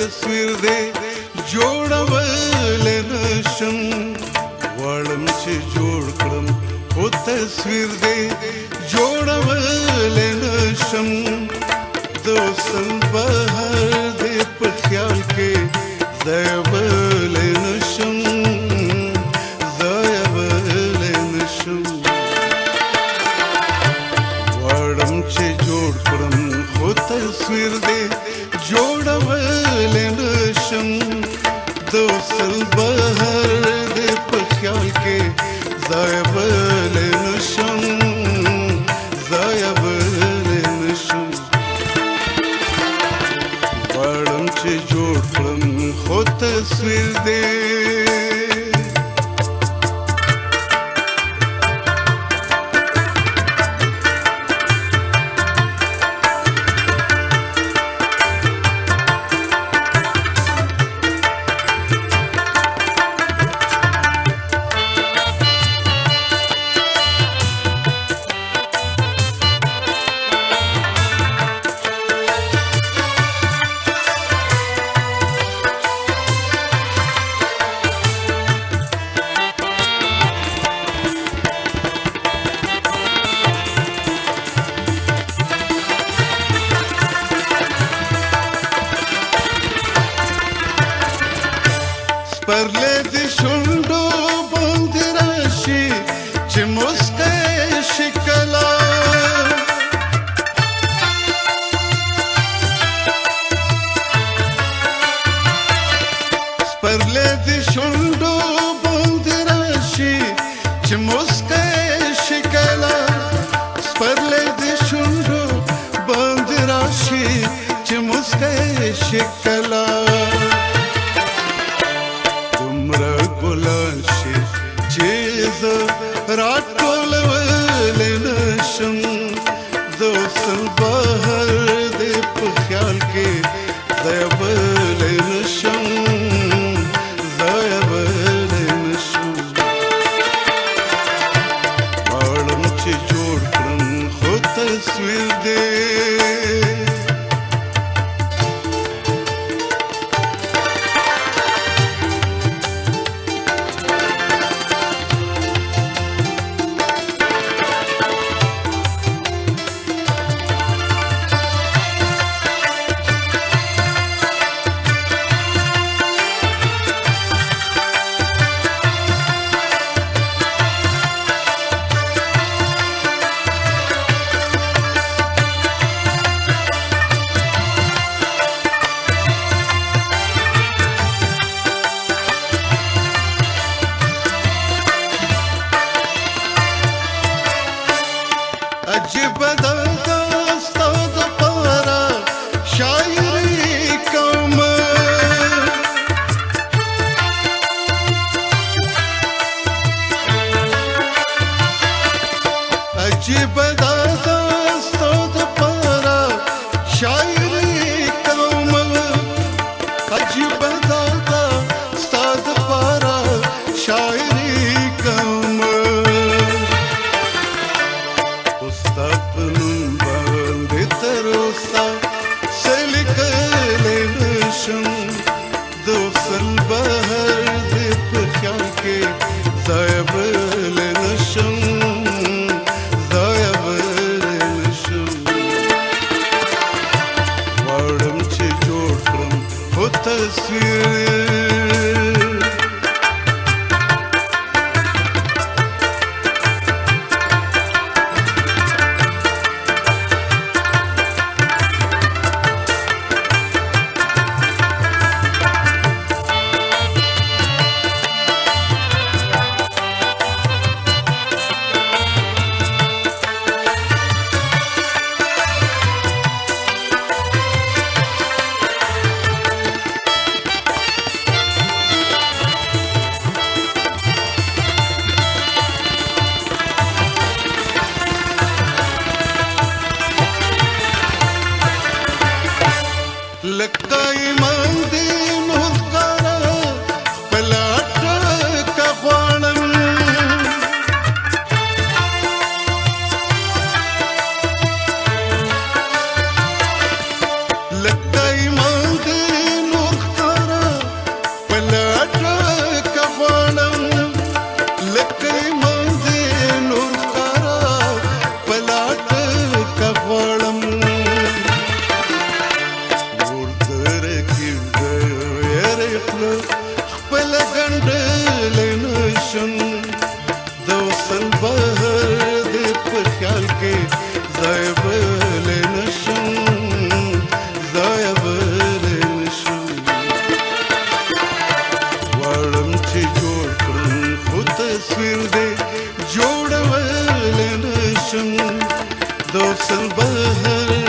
تصویر دې جوړولای نشم غواړم چې جوړ کړم خو تصویر دې جوړولای نشم د وصل بهر دې په خیال کې ځایولی نشم ځایولی نشم غواړم چې جوړ کړم خو تصویر دې جوړولی نشم د وصل بهر دې په خیال کې ځایولی نشم ځایولی نشم غواړم چې جوړ کړم خو تصویر دې پرله د شونډو باندې راشي چې مسکا یې شي کله پرله د شونډو باندې راشي چې مسکا یې شي کله پرله د شونډو باندې راشي چې مسکا یې شي کله راټولولی نشم د وصل بهر دې په خیال کې ځایولی نشم ځایولی نشم غواړم چې جوړ کړم خو تصویر دې عجیب ده ستا دپاره شاعري کوم عجیب ده ستا دپاره شاعري کوم عجیب ده ستا دپاره شاعري کوم د وصل بهر دې په خیال کې ځایولی نشم ځایولی نشم غواړم چې جوړ کړم خو تصویر خپل خپل ګڼل نشم د وصل بهر دې په خیال کې ځای بل نشم ځای بل نشم غواړم چې جوړ کړم خو تصویر دې جوړول نشم د وصل بهر